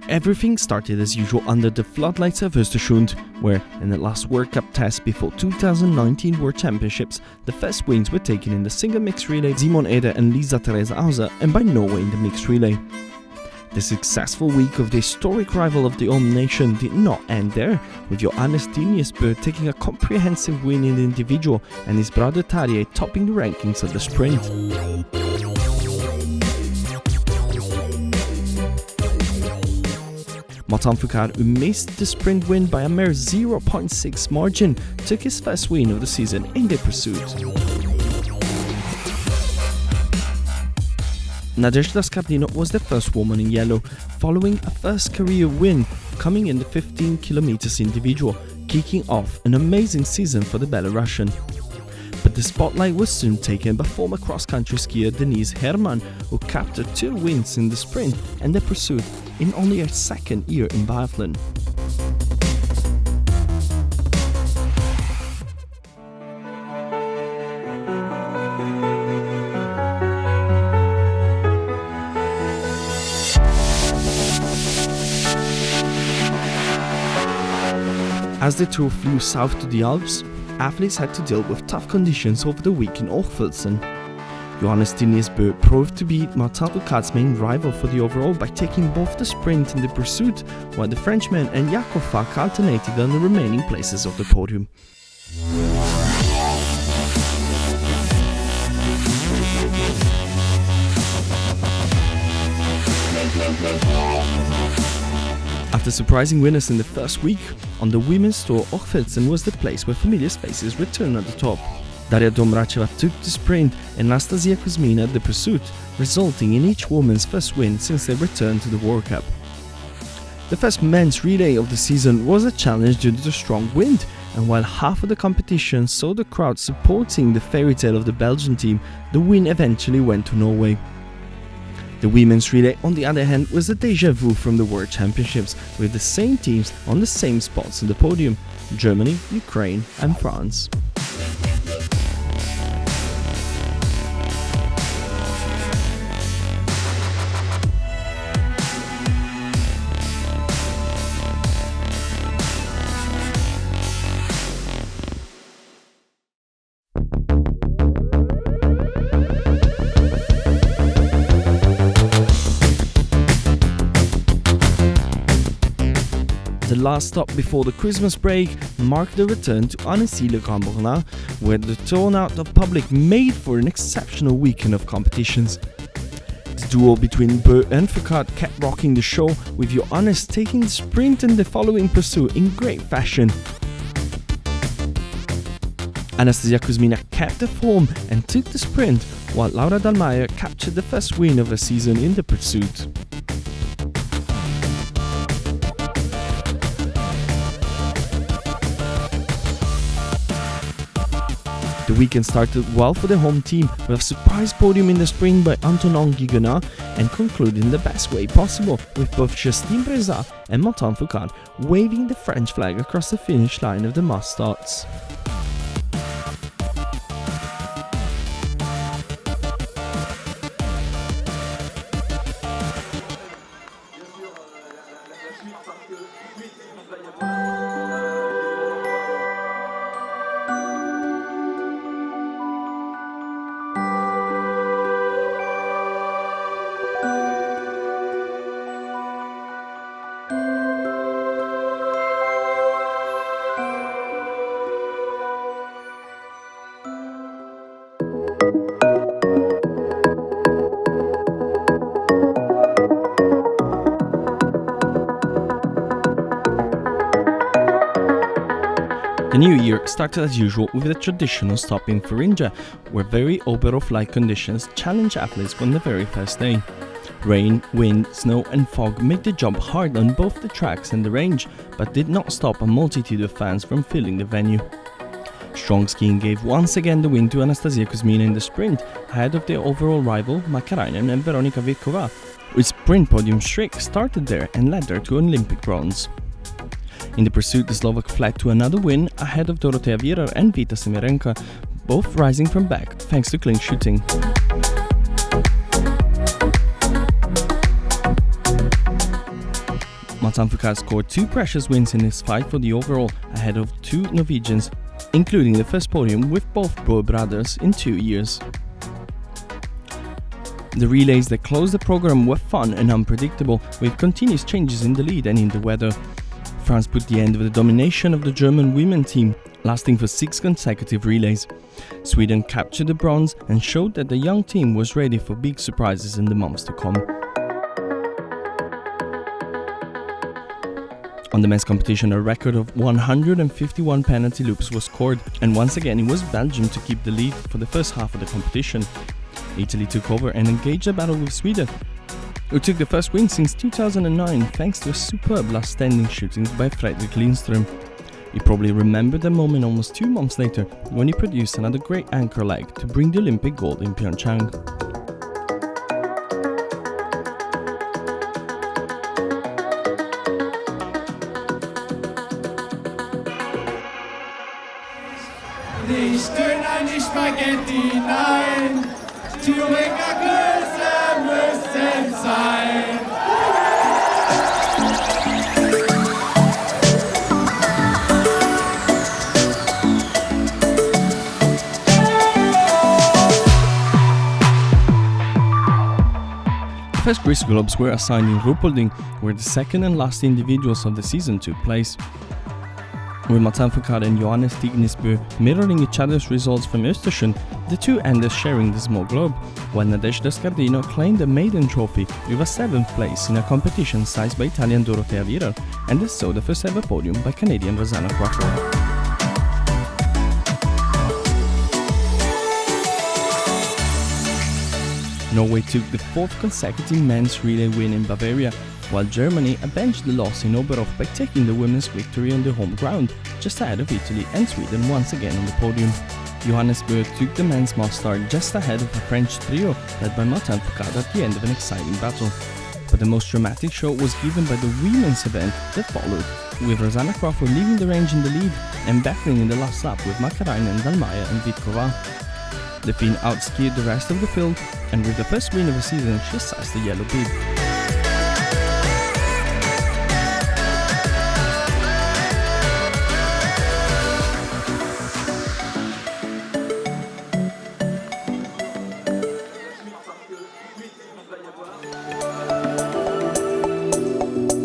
Everything started as usual under the floodlights of Östersund, where, in the last World Cup test before 2019 World Championships, the first wins were taken in the single mixed relay Simon Eder and Lisa Therese Hauser, and by Norway in the mixed relay. The successful week of the historic rival of the home nation did not end there, with Johannes Tinjesbø taking a comprehensive win in the individual and his brother Tarjei topping the rankings of the sprint. Martin Fourcade, who missed the sprint win by a mere 0.6 margin, took his first win of the season in the pursuit. Nadezhda Skardina was the first woman in yellow, following a first career win, coming in the 15 km individual, kicking off an amazing season for the Belarusian. But the spotlight was soon taken by former cross-country skier Denise Herrmann, who captured 2 wins in the sprint and the pursuit in only her second year in biathlon. As the tour flew south to the Alps, athletes had to deal with tough conditions over the week in Hochfilzen. Johannes Tinjesbø proved to be Martin Fourcade's main rival for the overall by taking both the sprint and the pursuit, while the Frenchman and Jakob Falk alternated on the remaining places of the podium. After surprising winners in the first week, on the women's tour, Hochfilzen was the place where familiar faces returned at the top. Daria Domracheva took the sprint and Nastasia Kuzmina the pursuit, resulting in each woman's first win since their return to the World Cup. The first men's relay of the season was a challenge due to the strong wind, and while half of the competition saw the crowd supporting the fairy tale of the Belgian team, the win eventually went to Norway. The women's relay, on the other hand, was a déjà vu from the World Championships, with the same teams on the same spots on the podium: Germany, Ukraine and France. The last stop before the Christmas break marked the return to Annecy-le-Grand-Bornand, where the turnout of public made for an exceptional weekend of competitions. The duo between Bø and Fourcade kept rocking the show, with Johannes taking the sprint and the following pursuit in great fashion. Anastasia Kuzmina kept the form and took the sprint, while Laura Dahlmeier captured the first win of the season in the pursuit. The weekend started well for the home team, with a surprise podium in the sprint by Antonin Guigonat, and concluded in the best way possible, with both Justine Brezat and Martin Fourcade waving the French flag across the finish line of the mass starts. The new year started as usual with a traditional stop in Thuringia, where very Oberhof-like conditions challenge athletes on the very first day. Rain, wind, snow and fog made the job hard on both the tracks and the range, but did not stop a multitude of fans from filling the venue. Strong skiing gave once again the win to Anastasia Kuzmina in the sprint, ahead of their overall rival Makarainen and Veronika Virkova, whose sprint podium streak started there and led her to Olympic bronze. In the pursuit, the Slovak fled to another win ahead of Dorothea Virar and Vita Semirenka, both rising from back thanks to clean shooting. Matan Foucault scored 2 precious wins in his fight for the overall ahead of 2 Norwegians, including the first podium with both Bro brothers in 2 years. The relays that closed the program were fun and unpredictable, with continuous changes in the lead and in the weather. France put the end of the domination of the German women team, lasting for 6 consecutive relays. Sweden captured the bronze and showed that the young team was ready for big surprises in the months to come. On the men's competition, a record of 151 penalty loops was scored, and once again it was Belgium to keep the lead for the first half of the competition. Italy took over and engaged a battle with Sweden, who took the first win since 2009 thanks to a superb last-standing shooting by Fredrik Lindström. You probably remember the moment almost 2 months later when he produced another great anchor leg to bring the Olympic gold in Pyeongchang. Nicht Döner, nicht Spaghetti, nein, Thüringer Klöße müssen sein. The first Grease Globes were assigned in Ruhpolding, where the second and last individuals of the season took place. With Matan Foucault and Johannes Tignisbø mirroring each other's results from Östersund, the two ended sharing the small globe, while Nadezhda Scardino claimed the maiden trophy with a 7th place in a competition sized by Italian Dorothea Viral, and this saw the first ever podium by Canadian Rosanna Crawford. Norway took the 4th consecutive men's relay win in Bavaria, while Germany avenged the loss in Oberhof by taking the women's victory on the home ground, just ahead of Italy and Sweden once again on the podium. Johannes Bø took the men's mastard just ahead of a French trio led by Matan Foucault at the end of an exciting battle. But the most dramatic show was given by the women's event that followed, with Rosanna Crawford leaving the range in the lead and battling in the last lap with Makarainen, Dalmaja and Vitkova. The Finn outskied the rest of the field, and with the first win of the season she sized the yellow bib.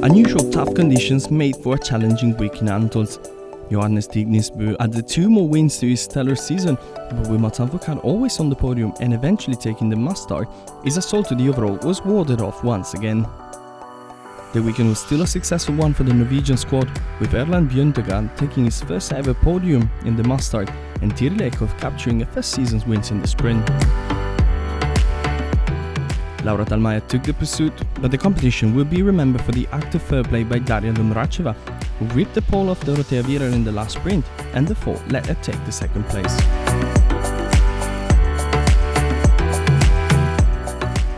Unusual tough conditions made for a challenging week in Antholz. Johannes Tignisbø added 2 more wins to his stellar season, but with Matan Foucault always on the podium and eventually taking the mustard, his assault to the overall was warded off once again. The weekend was still a successful one for the Norwegian squad, with Erland Bjørntegard taking his first ever podium in the mustard and Tiril Ekhoff capturing a first season's wins in the sprint. Laura Dalmaja took the pursuit, but the competition will be remembered for the act of fair play by Daria Domracheva, who ripped the pole off Dorothea Viral in the last sprint and therefore let her take the 2nd place.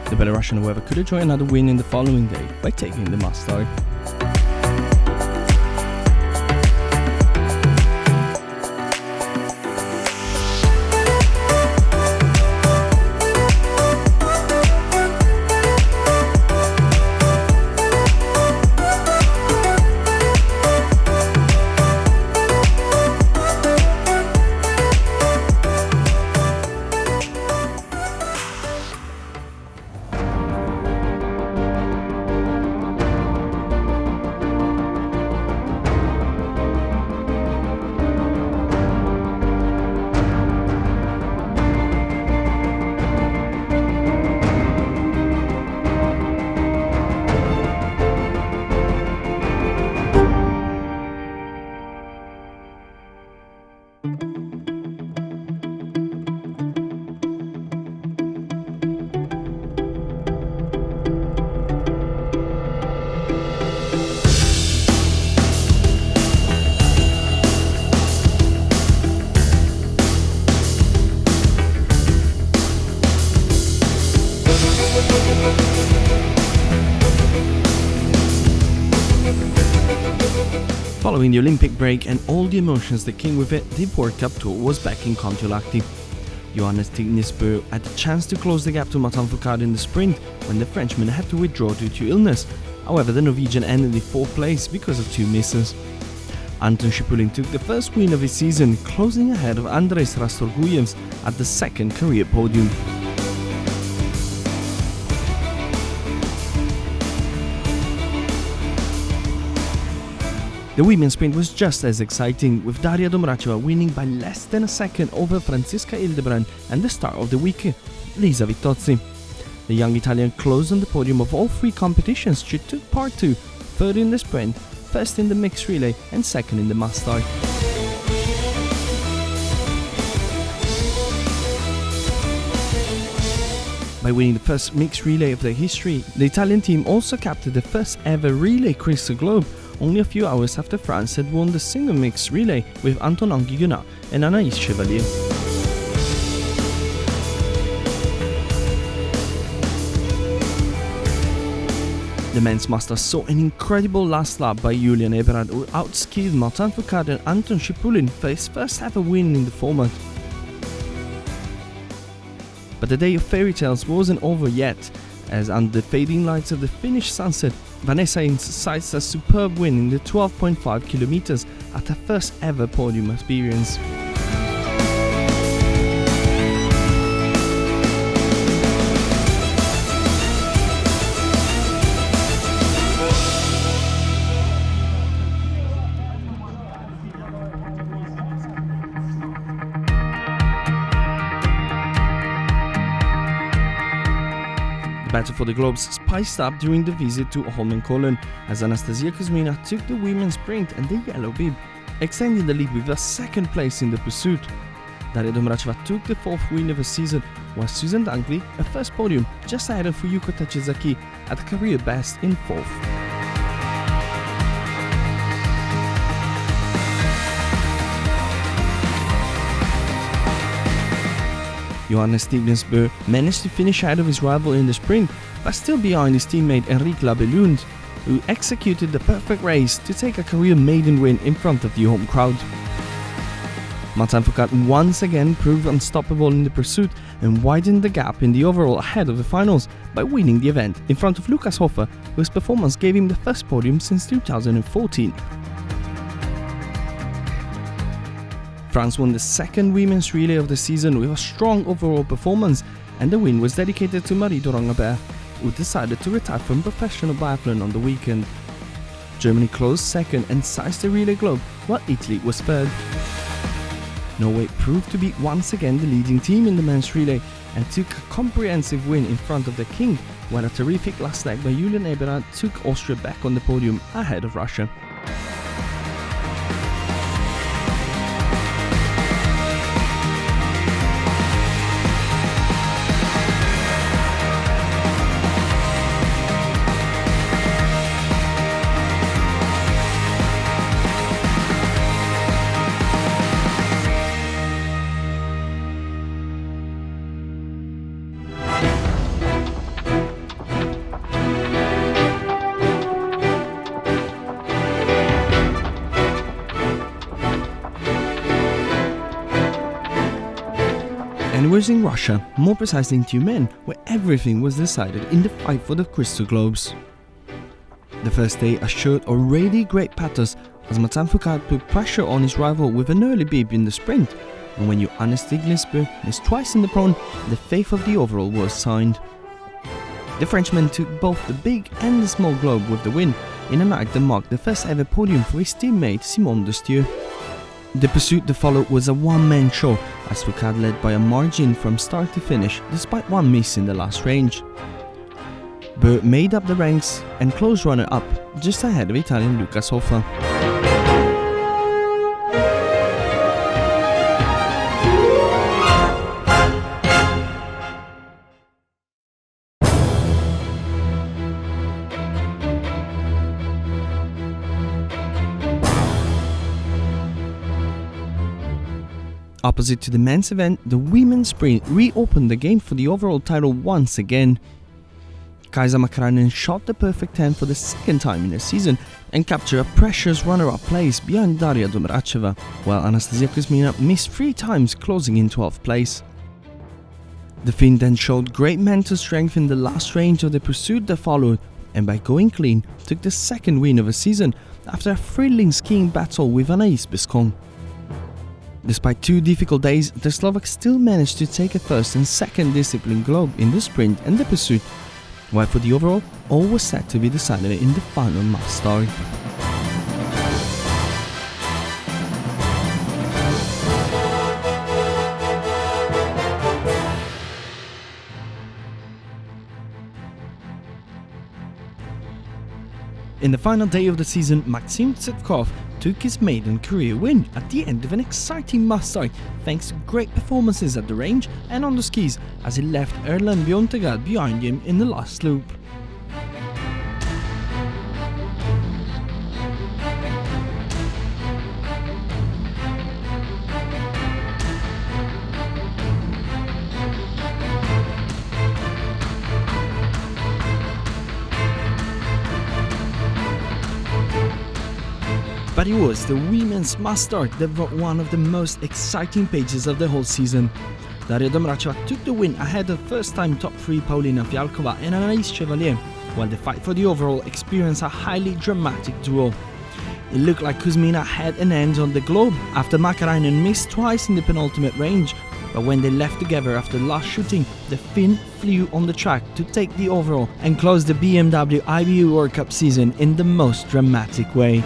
The Belarusian, however, could enjoy another win in the following day by taking the mustard. Following the Olympic break and all the emotions that came with it, the World Cup Tour was back in Kontiolahti. Johannes Tignisbø had the chance to close the gap to Matan Foucault in the sprint when the Frenchman had to withdraw due to illness, However, the Norwegian ended in 4th place because of 2 misses. Anton Schipulin took the first win of his season, closing ahead of Andres Rastorgujevs at the 2nd career podium. The women's sprint was just as exciting, with Daria Domracheva winning by less than a second over Franziska Hildebrand and the star of the week, Lisa Vittozzi. The young Italian closed on the podium of all 3 competitions she took part to, 3rd in the sprint, 1st in the mixed relay and 2nd in the mass start. By winning the first mixed relay of their history, the Italian team also captured the first ever relay Crystal Globe, only a few hours after France had won the single mixed relay with Antonin Guigonat and Anaïs Chevalier. The men's master saw an incredible last lap by Julian Eberhard, who outskilled Martin Fourcade and Anton Schipulin for his first ever win in the format. But the day of fairy tales wasn't over yet, as under the fading lights of the Finnish sunset, Vanessa Ince cites a superb win in the 12.5 kilometers at her first ever podium experience. The battle for the globes spiced up during the visit to Holmenkollen, as Anastasia Kuzmina took the women's sprint and the yellow bib, extending the lead with a 2nd place in the pursuit. Daria Domracheva took the 4th win of the season, while Susan Dunkley, a first podium, just ahead of Fuyuko Tachizaki at a career best in 4th. Johannes Stignesbø managed to finish ahead of his rival in the sprint, but still behind his teammate Henrik Labelund, who executed the perfect race to take a career maiden win in front of the home crowd. Martin Fourcade once again proved unstoppable in the pursuit and widened the gap in the overall ahead of the finals by winning the event in front of Lukas Hofer, whose performance gave him the first podium since 2014. France won the 2nd women's relay of the season with a strong overall performance, and the win was dedicated to Marie Dorangabert, who decided to retire from professional biathlon on the weekend. Germany closed 2nd and seized the relay globe, while Italy was 3rd. Norway proved to be once again the leading team in the men's relay and took a comprehensive win in front of the king, while a terrific last leg by Julian Eberhard took Austria back on the podium ahead of Russia. And it was in Russia, more precisely in Tyumen, where everything was decided in the fight for the Crystal Globes. The first day assured already great pathos as Martin Fourcade put pressure on his rival with an early bib in the sprint, and when Johannes Stignesbø missed twice in the prone, the fate of the overall was signed. The Frenchman took both the big and the small globe with the win, in a night that marked the first ever podium for his teammate Simon Destieux. The pursuit that followed was a one-man show, as Fourcade led by a margin from start to finish, despite one miss in the last range. Bø made up the ranks and closed runner-up, just ahead of Italian Lukas Hofer. Opposite to the men's event, the women's sprint reopened the game for the overall title once again. Kaisa Makarainen shot the perfect 10 for the 2nd time in the season and captured a precious runner-up place behind Daria Domracheva, while Anastasia Kuzmina missed 3 times, closing in 12th place. The Finn then showed great mental strength in the last range of the pursuit that followed, and by going clean took the second win of the season after a thrilling skiing battle with Anaïs Bescon. Despite 2 difficult days, the Slovak still managed to take a first and second discipline globe in the sprint and the pursuit, while for the overall, all was set to be decided in the final mass start. In the final day of the season, Maxim Tsetkov took his maiden career win at the end of an exciting mass start thanks to great performances at the range and on the skis as he left Erland Bjørntegard behind him in the last loop. But it was the women's mass start that brought one of the most exciting pages of the whole season. Daria Domracheva took the win ahead of first-time top 3 Paulina Fialkova and Anaïs Chevalier, while the fight for the overall experienced a highly dramatic duel. It looked like Kuzmina had an end on the globe after Makarainen missed twice in the penultimate range, but when they left together after the last shooting, the Finn flew on the track to take the overall and close the BMW IBU World Cup season in the most dramatic way.